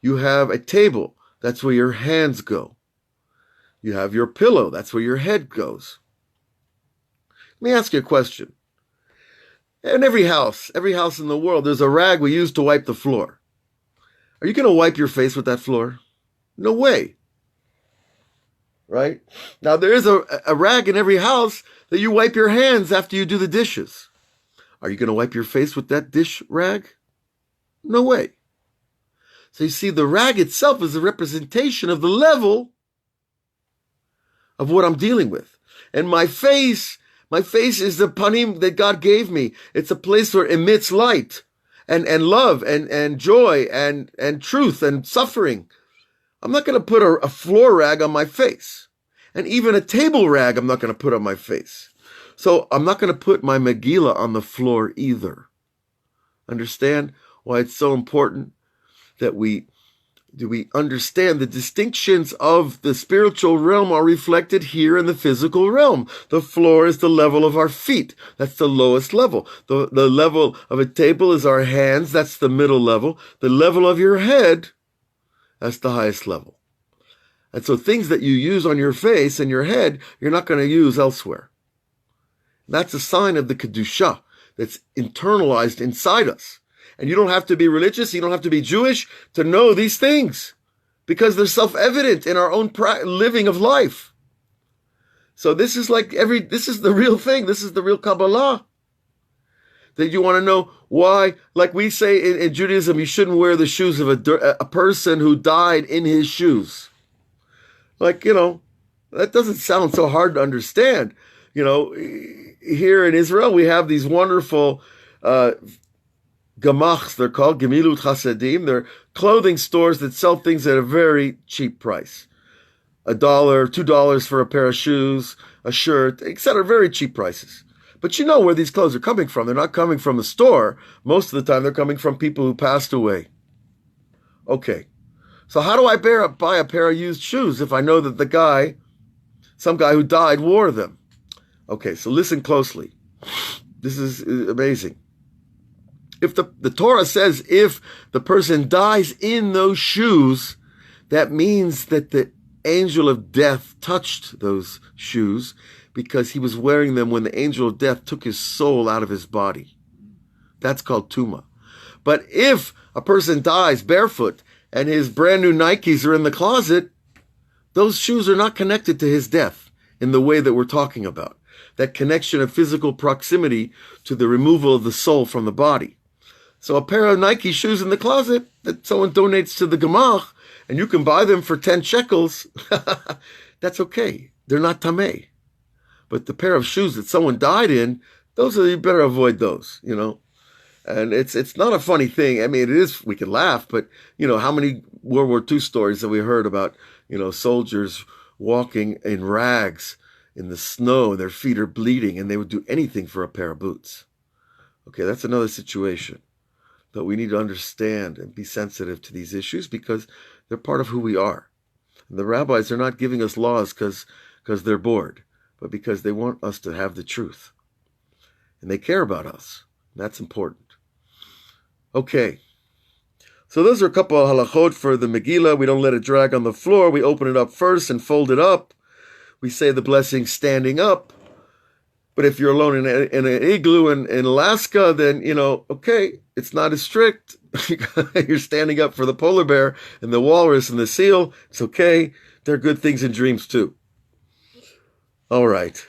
You have a table. That's where your hands go. You have your pillow. That's where your head goes. Let me ask you a question. In every house in the world, there's a rag we use to wipe the floor. Are you going to wipe your face with that floor? No way. Right? Now, there is a rag in every house that you wipe your hands after you do the dishes. Are you going to wipe your face with that dish rag? No way. So you see, the rag itself is a representation of the level of what I'm dealing with. And my face is the panim that God gave me. It's a place where it emits light and love and joy and truth and suffering. I'm not going to put a floor rag on my face. And even a table rag I'm not going to put on my face. So I'm not going to put my Megillah on the floor either. Understand why it's so important that we understand the distinctions of the spiritual realm are reflected here in the physical realm. The floor is the level of our feet. That's the lowest level. The level of a table is our hands. That's the middle level. The level of your head, that's the highest level. And so things that you use on your face and your head, you're not going to use elsewhere. That's a sign of the Kedusha that's internalized inside us. And you don't have to be religious, you don't have to be Jewish to know these things, because they're self-evident in our own living of life. So this is this is the real thing, this is the real Kabbalah. That you want to know why, like we say in Judaism, you shouldn't wear the shoes of a person who died in his shoes. Like, that doesn't sound so hard to understand. Here in Israel, we have these wonderful gamachs, they're called Gemilut Chasadim. They're clothing stores that sell things at a very cheap price. $1, $2 for a pair of shoes, a shirt, etc. Very cheap prices. But you know where these clothes are coming from. They're not coming from the store. Most of the time, they're coming from people who passed away. Okay. So how do I buy a pair of used shoes if I know that some guy who died wore them? Okay, so listen closely. This is amazing. If the Torah says if the person dies in those shoes, that means that the angel of death touched those shoes because he was wearing them when the angel of death took his soul out of his body. That's called Tuma. But if a person dies barefoot and his brand new Nikes are in the closet, those shoes are not connected to his death in the way that we're talking about. That connection of physical proximity to the removal of the soul from the body. So a pair of Nike shoes in the closet that someone donates to the Gemach, and you can buy them for 10 shekels, that's okay. They're not tameh. But the pair of shoes that someone died in, you better avoid those, And it's not a funny thing. I mean, it is, we can laugh, but, how many World War II stories have we heard about, soldiers walking in rags in the snow and their feet are bleeding and they would do anything for a pair of boots. Okay, that's another situation that we need to understand and be sensitive to these issues because they're part of who we are. And the rabbis are not giving us laws because they're bored, but because they want us to have the truth. And they care about us. That's important. Okay. So those are a couple of halachot for the Megillah. We don't let it drag on the floor. We open it up first and fold it up. We say the blessing standing up. But if you're alone in an igloo in Alaska, then, okay, it's not as strict. You're standing up for the polar bear and the walrus and the seal. It's okay. They're good things in dreams too. All right.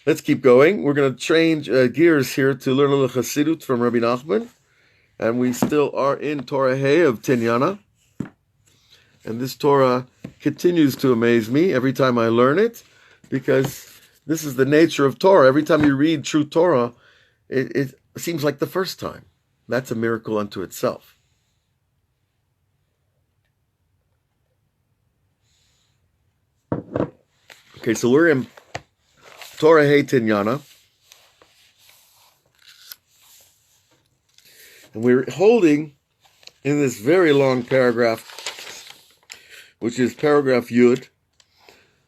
Let's keep going. We're going to change gears here to learn a little Chassidut from Rabbi Nachman. And we still are in Torah Hey of Tinyana. And this Torah continues to amaze me every time I learn it, because this is the nature of Torah. Every time you read true Torah, it seems like the first time. That's a miracle unto itself. Okay, so we're in Torah Hey Tinyana. And we're holding in this very long paragraph, which is paragraph Yud.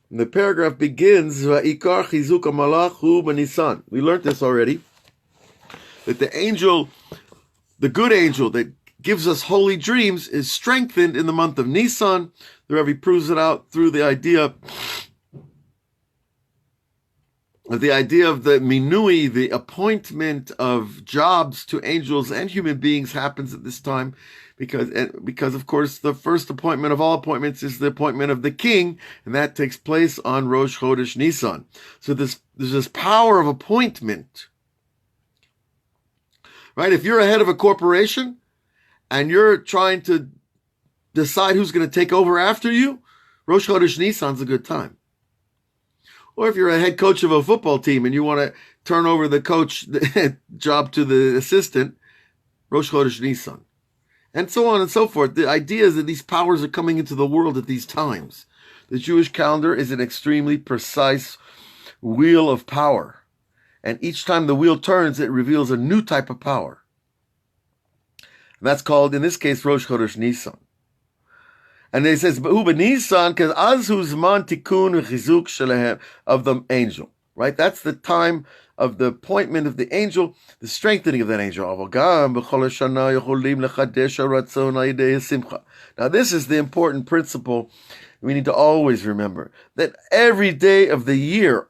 And the paragraph begins, Va'ikar chizuk hamalach hu b'Nisan. We learned this already. That the angel, the good angel that gives us holy dreams is strengthened in the month of Nisan. The Rebbe proves it out through the idea of the minui, the appointment of jobs to angels and human beings happens at this time, because of course the first appointment of all appointments is the appointment of the king, and that takes place on Rosh Chodesh Nisan. So there's this power of appointment, right? If you're a head of a corporation and you're trying to decide who's going to take over after you, Rosh Chodesh Nisan's a good time. Or if you're a head coach of a football team and you want to turn over the coach job to the assistant, Rosh Chodesh Nisan. And so on and so forth. The idea is that these powers are coming into the world at these times. The Jewish calendar is an extremely precise wheel of power. And each time the wheel turns, it reveals a new type of power. And that's called, in this case, Rosh Chodesh Nisan. And it says, "B'u Nisan, because az hu zman tikun v'chizuk shelehem," of the angel, right? That's the time of the appointment of the angel, the strengthening of that angel. Now, this is the important principle we need to always remember, that every day of the year,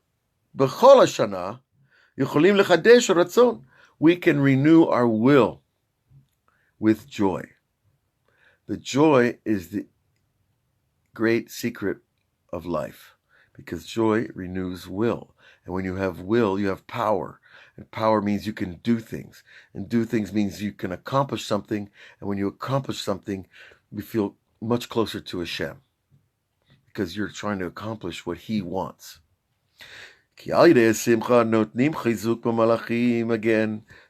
we can renew our will with joy. The joy is the great secret of life, because joy renews will. And when you have will, you have power. And power means you can do things. And do things means you can accomplish something. And when you accomplish something, we feel much closer to Hashem, because you're trying to accomplish what He wants. Again,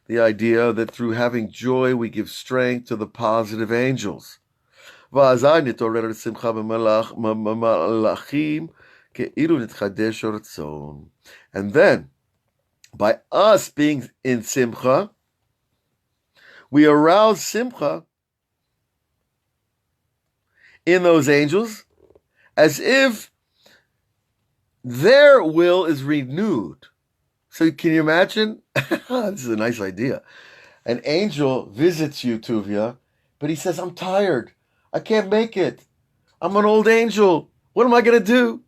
the idea that through having joy, we give strength to the positive angels. And then, by us being in Simcha, we arouse Simcha in those angels as if their will is renewed. So can you imagine? This is a nice idea. An angel visits you, Tuvia, but he says, "I'm tired. I can't make it. I'm an old angel. What am I going to do?"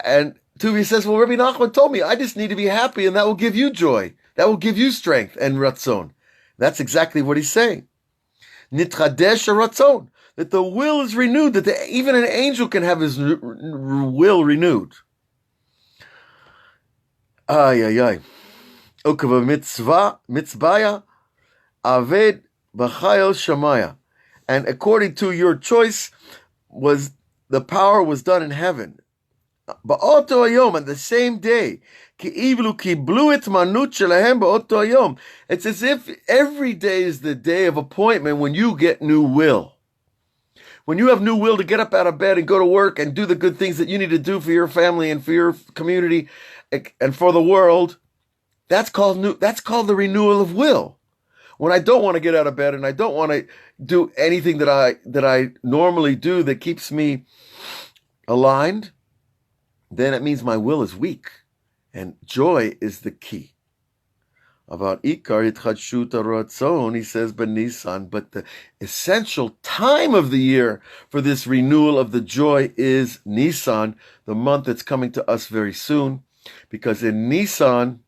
And Tuvi says, "Well, Rabbi Nachman told me I just need to be happy, and that will give you joy. That will give you strength and ratzon." That's exactly what he's saying. Nitchadesh ratzon, that the will is renewed, that even an angel can have his will renewed. Ay, ay, ay. Ukava mitzvaya aved b'chayil shamaya. And according to your choice, the power was done in heaven. Ba'oto hayom, on the same day. Ki'ivlu kiblu et manut shelahem ba'oto hayom. It's as if every day is the day of appointment when you get new will. When you have new will to get up out of bed and go to work and do the good things that you need to do for your family and for your community and for the world, that's called the renewal of will. When I don't want to get out of bed and I don't want to do anything that I normally do that keeps me aligned, then it means my will is weak. And joy is the key. About Ikar Yitchadshut HaRatzon, he says, B'Nisan, but the essential time of the year for this renewal of the joy is Nisan, the month that's coming to us very soon, because in Nisan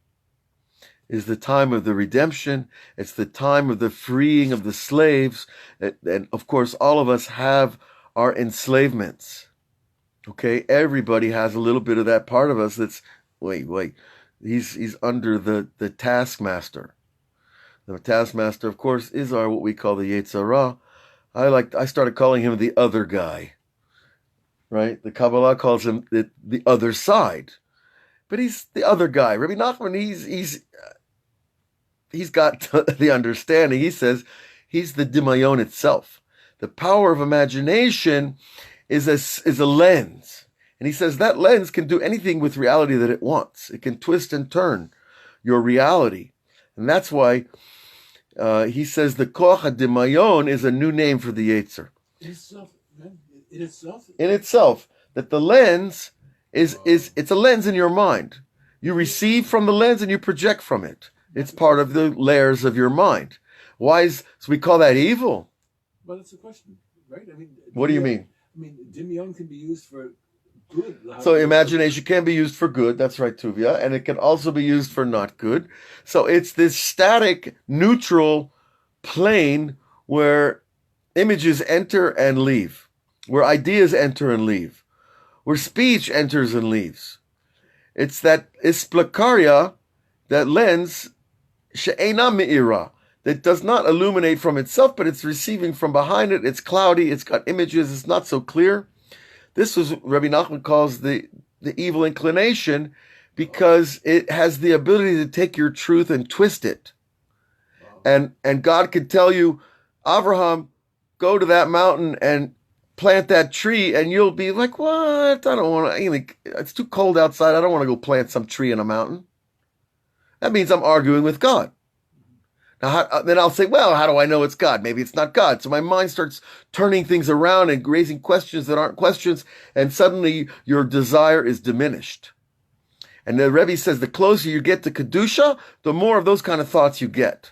is the time of the redemption. It's the time of the freeing of the slaves. And of course, all of us have our enslavements. Okay, everybody has a little bit of that part of us that's, wait. He's under the taskmaster. The taskmaster, of course, is what we call the Yetzer Hara. I started calling him the other guy. Right? The Kabbalah calls him the other side. But he's the other guy. Rabbi Nachman, he's got the understanding. He says he's the Dimayon itself. The power of imagination is a lens. And he says that lens can do anything with reality that it wants. It can twist and turn your reality. And that's why he says the Koach HaDimayon is a new name for the Yetzer. In itself. That the lens it's a lens in your mind. You receive from the lens and you project from it. It's part of the layers of your mind. So we call that evil? Well, that's the question, right? I mean, What do you mean? I mean, Dimion can be used for good. So imagination can be used for good. That's right, Tuvia. And it can also be used for not good. So it's this static, neutral plane where images enter and leave, where ideas enter and leave, where speech enters and leaves. It's that isplakaria, that lens, she'ena me'ira, that does not illuminate from itself, but it's receiving from behind it. It's cloudy. It's got images. It's not so clear. This was Rabbi Nachman calls the evil inclination, because it has the ability to take your truth and twist it. And God could tell you, Avraham, go to that mountain and plant that tree, and you'll be like, what? I don't want to. It's too cold outside. I don't want to go plant some tree in a mountain. That means I'm arguing with God. Now, then I'll say, well, how do I know it's God? Maybe it's not God. So my mind starts turning things around and raising questions that aren't questions, and suddenly your desire is diminished. And the Rebbe says the closer you get to Kedusha, the more of those kind of thoughts you get.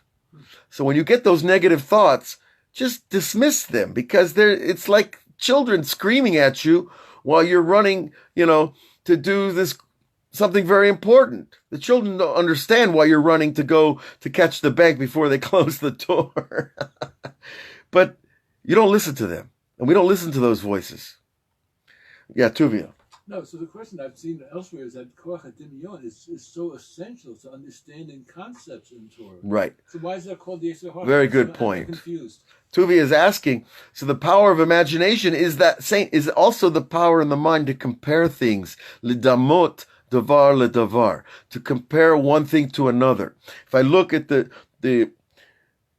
So when you get those negative thoughts, just dismiss them, because it's like children screaming at you while you're running, to do this something very important. The children don't understand why you're running to go to catch the bank before they close the door. But you don't listen to them. And we don't listen to those voices. Yeah, Tuvia. No, so the question I've seen elsewhere is that Koach HaDimion is so essential to understanding concepts in Torah. Right. So why is that called the Yetzer Hara? Very good point. I'm confused. Tuvia is asking, so the power of imagination is also the power in the mind to compare things. Lidamot davar ledavar, to compare one thing to another. If I look at the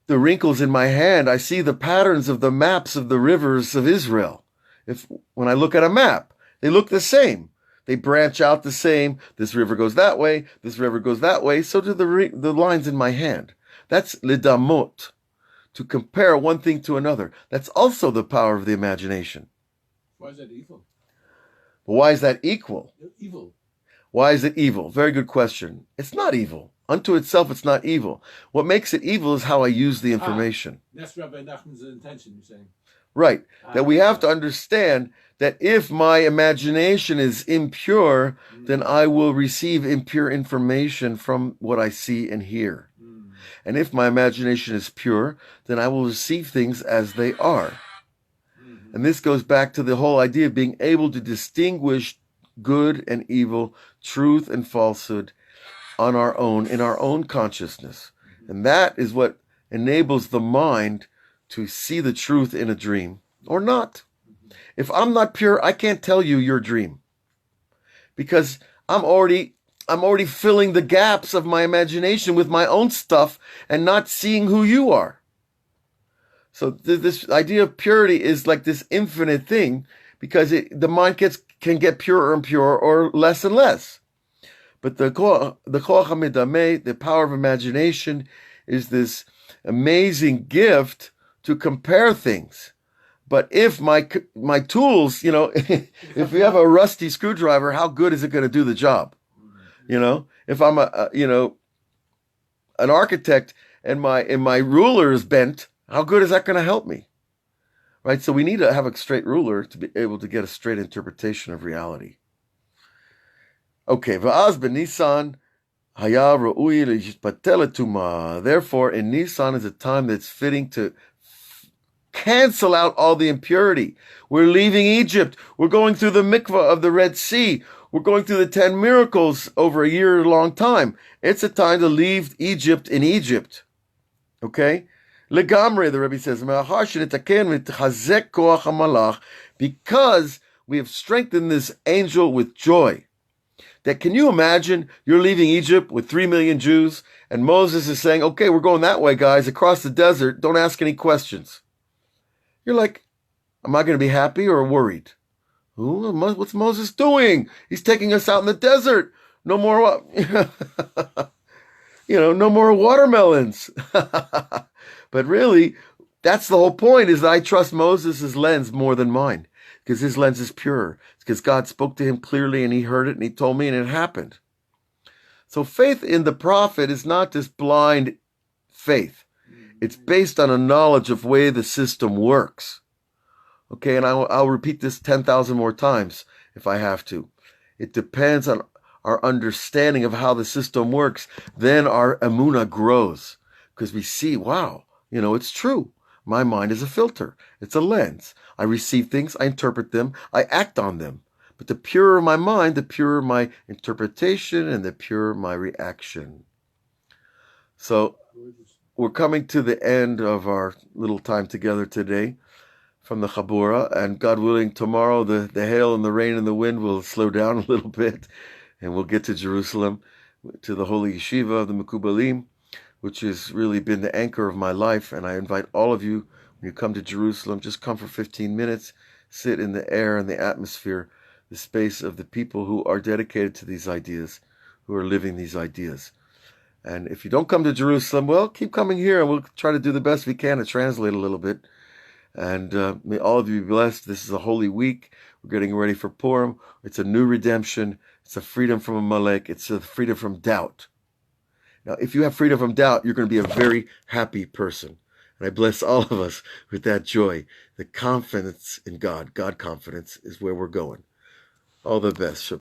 wrinkles in my hand, I see the patterns of the maps of the rivers of Israel. When I look at a map, they look the same. They branch out the same. This river goes that way. This river goes that way. So do the lines in my hand. That's lidamot, to compare one thing to another. That's also the power of the imagination. Why is that evil? But why is that equal? Evil. Why is it evil? Very good question. It's not evil. Unto itself, it's not evil. What makes it evil is how I use the information. That's Rabbi Nachman's intention, you're saying. Right. That we have to understand that if my imagination is impure, then I will receive impure information from what I see and hear. And if my imagination is pure, then I will receive things as they are. And this goes back to the whole idea of being able to distinguish good and evil, truth and falsehood in our own consciousness. And that is what enables the mind to see the truth in a dream or not. If I'm not pure, I can't tell you your dream, because I'm already filling the gaps of my imagination with my own stuff and not seeing who you are. So this idea of purity is like this infinite thing, because the mind can get purer and purer, or less and less. But the koach hamidameh, the power of imagination, is this amazing gift to compare things. But if my tools, if you have a rusty screwdriver, how good is it going to do the job? If I'm an architect and my ruler is bent, how good is that going to help me? Right? So we need to have a straight ruler to be able to get a straight interpretation of reality. Okay, v'az b'Nisan haya ra'ui l'yishpatel tumah. Therefore, in Nisan is a time that's fitting to cancel out all the impurity. We're leaving Egypt. We're going through the mikvah of the Red Sea. We're going through the 10 miracles over a year-long time. It's a time to leave Egypt in Egypt. Okay? Legamre, the Rebbe says, because we have strengthened this angel with joy. That, can you imagine you're leaving Egypt with 3 million Jews, and Moses is saying, okay, we're going that way, guys, across the desert. Don't ask any questions. You're like, am I going to be happy or worried? Ooh, what's Moses doing? He's taking us out in the desert. No more, no more watermelons. But really, that's the whole point, is that I trust Moses' lens more than mine, because his lens is pure. It's because God spoke to him clearly, and he heard it, and he told me, and it happened. So faith in the prophet is not this blind faith. It's based on a knowledge of the way the system works. Okay, and I'll repeat this 10,000 more times if I have to. It depends on our understanding of how the system works. Then our emunah grows because we see, wow, it's true. My mind is a filter. It's a lens. I receive things, I interpret them, I act on them. But the purer my mind, the purer my interpretation, and the purer my reaction. So we're coming to the end of our little time together today from the Chabura, and God willing, tomorrow the hail and the rain and the wind will slow down a little bit, and we'll get to Jerusalem, to the holy yeshiva of the Mekubalim, which has really been the anchor of my life. And I invite all of you, when you come to Jerusalem, just come for 15 minutes, sit in the air and the atmosphere, the space of the people who are dedicated to these ideas, who are living these ideas. And if you don't come to Jerusalem, well, keep coming here, and we'll try to do the best we can to translate a little bit. And may all of you be blessed. This is a holy week. We're getting ready for Purim. It's a new redemption. It's a freedom from Amalek. It's a freedom from doubt. Now, if you have freedom from doubt, you're going to be a very happy person. And I bless all of us with that joy. The confidence in God, God confidence, is where we're going. All the best.